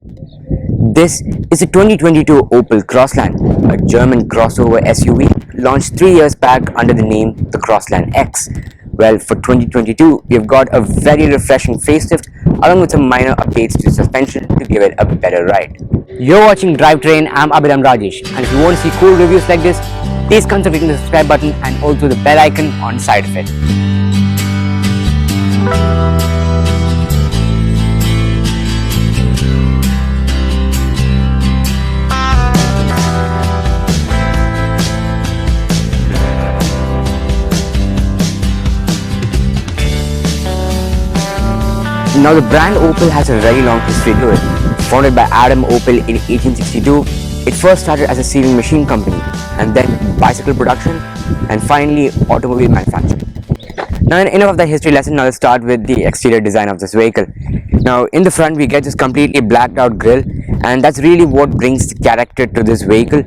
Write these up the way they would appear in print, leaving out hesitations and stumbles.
This is a 2022 Opel Crossland, a German crossover SUV launched 3 years back under the name the Crossland X. Well, for 2022, we have got a very refreshing facelift along with some minor updates to the suspension to give it a better ride. You're watching Drivetrain, I'm Abhidham Rajesh, and if you want to see cool reviews like this, please consider clicking the subscribe button and also the bell icon on the side of it. Now the brand Opel has a very long history to it. Founded by Adam Opel in 1862, it first started as a sewing machine company and then bicycle production and finally automobile manufacturing. Now enough of that history lesson, now let's start with the exterior design of this vehicle. Now in the front we get this completely blacked out grille, and that's really what brings character to this vehicle,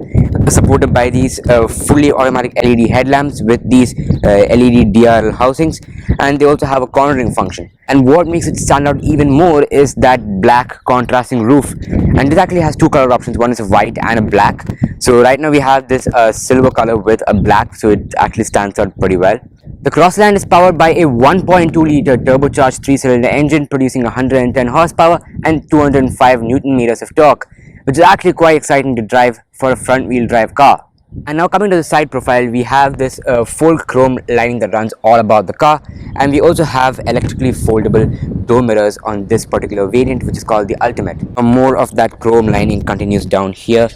supported by these fully automatic LED headlamps with these LED DRL housings, and they also have a cornering function. And what makes it stand out even more is that black contrasting roof, and this actually has two color options. One is a white and a black. So right now we have this silver color with a black, so it actually stands out pretty well. The Crossland is powered by a 1.2 liter turbocharged 3-cylinder engine producing 110 horsepower and 205 Newton meters of torque, which is actually quite exciting to drive for a front wheel drive car. And now coming to the side profile, we have this full chrome lining that runs all about the car, and we also have electrically foldable door mirrors on this particular variant, which is called the Ultimate. More of that chrome lining continues down here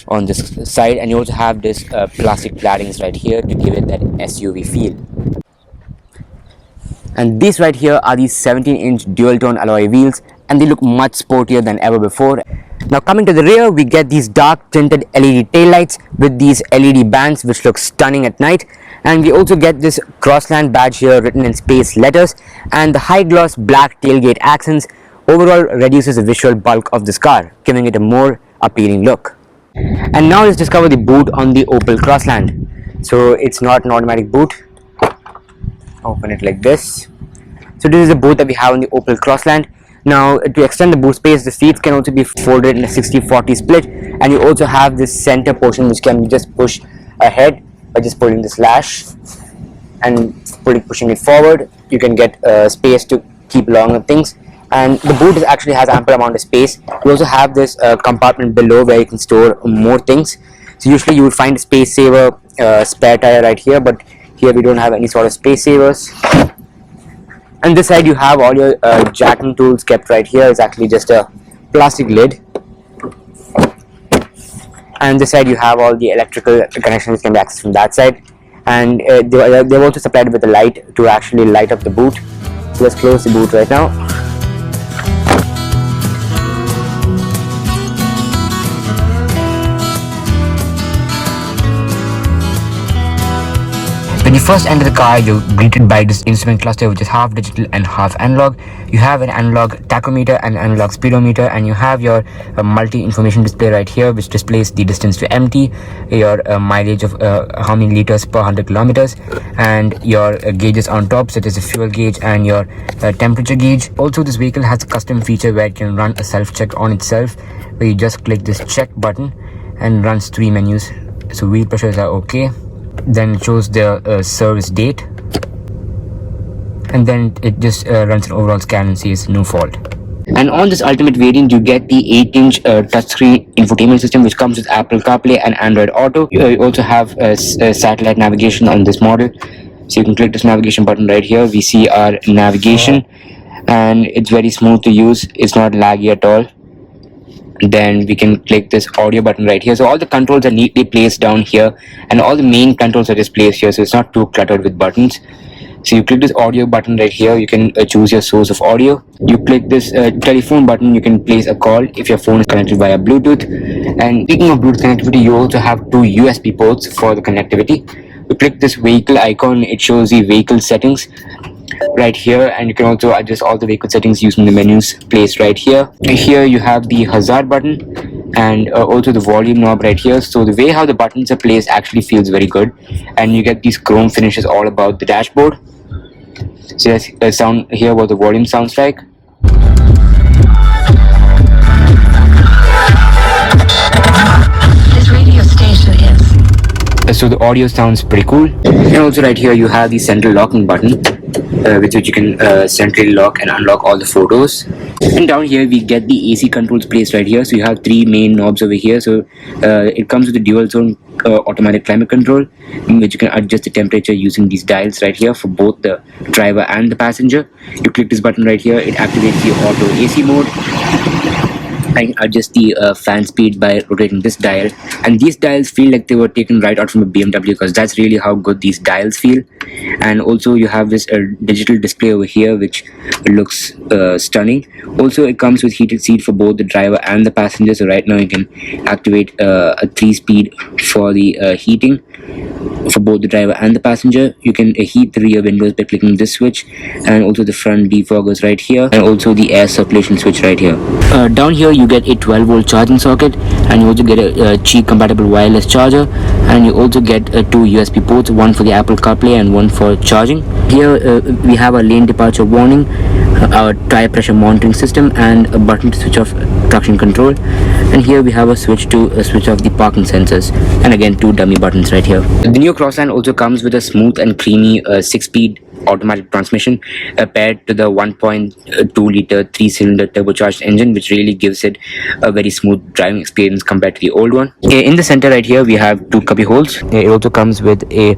on this side, and you also have this plastic claddings right here to give it that SUV feel. And these right here are these 17-inch dual-tone alloy wheels, and they look much sportier than ever before. Now coming to the rear, we get these dark tinted LED taillights with these LED bands which look stunning at night, and we also get this Crossland badge here written in space letters, and the high gloss black tailgate accents overall reduces the visual bulk of this car, giving it a more appealing look. And now let's discover the boot on the Opel Crossland. So it's not an automatic boot. Open it like this. So this is the boot that we have on the Opel Crossland. Now to extend the boot space, the seats can also be folded in a 60-40 split, and you also have this center portion which can be just pushed ahead by just pulling this latch and pushing it forward. You can get space to keep longer things, and the boot actually has ample amount of space. You also have this compartment below where you can store more things. So usually you will find a space saver spare tire right here, but here we don't have any sort of space savers. And this side you have all your jacking tools kept right here. It's actually just a plastic lid. And this side you have all the electrical connections can be accessed from that side. And they've also supplied with a light to actually light up the boot. So let's close the boot right now. When you first enter the car, you're greeted by this instrument cluster which is half digital and half analog. You have an analog tachometer and analog speedometer, and you have your multi-information display right here which displays the distance to empty, your mileage of how many liters per 100 kilometers, and your gauges on top such as the fuel gauge and your temperature gauge. Also, this vehicle has a custom feature where it can run a self-check on itself, where you just click this check button and runs 3 menus. So wheel pressures are okay. Then it shows the service date, and then it just runs an overall scan and says no fault. And on this Ultimate variant, you get the 8-inch touchscreen infotainment system which comes with Apple CarPlay and Android Auto. You also have satellite navigation on this model, so you can click this navigation button right here. We see our navigation, and it's very smooth to use. It's not laggy at all. Then we can click this audio button right here. So all the controls are neatly placed down here, and all the main controls are just placed here, so it's not too cluttered with buttons. So you click this audio button right here, you can choose your source of audio. You click this telephone button, you can place a call if your phone is connected via Bluetooth. And speaking of Bluetooth connectivity, you also have 2 USB ports for the connectivity. You click this vehicle icon, it shows the vehicle settings right here, and you can also adjust all the vehicle settings using the menus placed right here. Here you have the hazard button and also the volume knob right here. So the way how the buttons are placed actually feels very good, and you get these chrome finishes all about the dashboard. So let's hear what the volume sounds like. so the audio sounds pretty cool. And also right here you have the central locking button, with which you can centrally lock and unlock all the photos. And down here we get the AC controls placed right here. So you have three main knobs over here. So it comes with a dual zone automatic climate control, in which you can adjust the temperature using these dials right here for both the driver and the passenger. You click this button right here, it activates the auto AC mode. I can adjust the fan speed by rotating this dial, and these dials feel like they were taken right out from a BMW, because that's really how good these dials feel. And also you have this digital display over here, which looks stunning. Also it comes with heated seat for both the driver and the passenger. So right now you can activate a 3-speed for the heating for both the driver and the passenger. You can heat the rear windows by clicking this switch, and also the front defoggers right here, and also the air circulation switch right here. Down here you get a 12-volt charging socket, and you also get a Qi compatible wireless charger, and you also get two USB ports, one for the Apple CarPlay and one for charging. Here we have a lane departure warning, our tire pressure monitoring system, and a button to switch off traction control. And here we have a switch to switch off the parking sensors, and again two dummy buttons right here. The new Crossland also comes with a smooth and creamy 6-speed automatic transmission paired to the 1.2 liter 3-cylinder turbocharged engine, which really gives it a very smooth driving experience compared to the old one. In the center right here we have two cubby holes. It also comes with a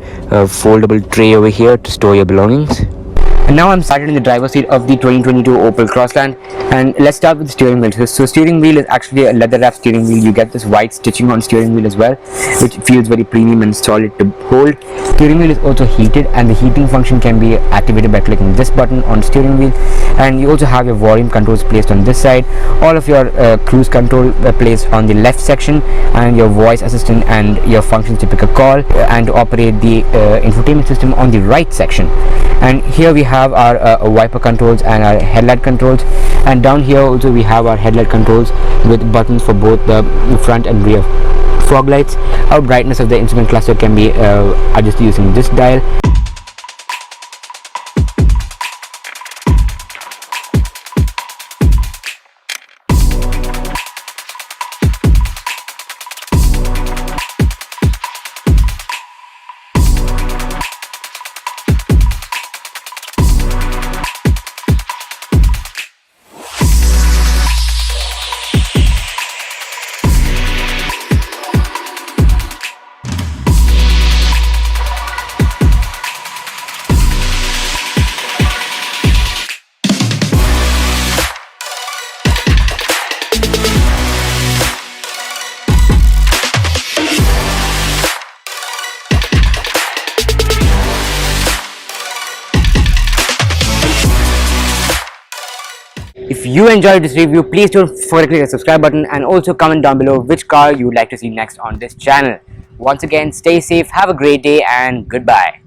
foldable tray over here to store your belongings. And now I'm started in the driver's seat of the 2022 Opel Crossland, and let's start with the steering wheel. So steering wheel is actually a leather wrap steering wheel. You get this white stitching on steering wheel as well, which feels very premium and solid to hold. Steering wheel is also heated, and the heating function can be activated by clicking this button on steering wheel. And you also have your volume controls placed on this side, all of your cruise control placed on the left section, and your voice assistant and your functions to pick a call and to operate the infotainment system on the right section. And here we have our wiper controls and our headlight controls, and down here also we have our headlight controls with buttons for both the front and rear fog lights. Our brightness of the instrument cluster can be adjusted using this dial. If you enjoyed this review, please don't forget to click the subscribe button, and also comment down below which car you would like to see next on this channel. Once again, stay safe, have a great day, and goodbye.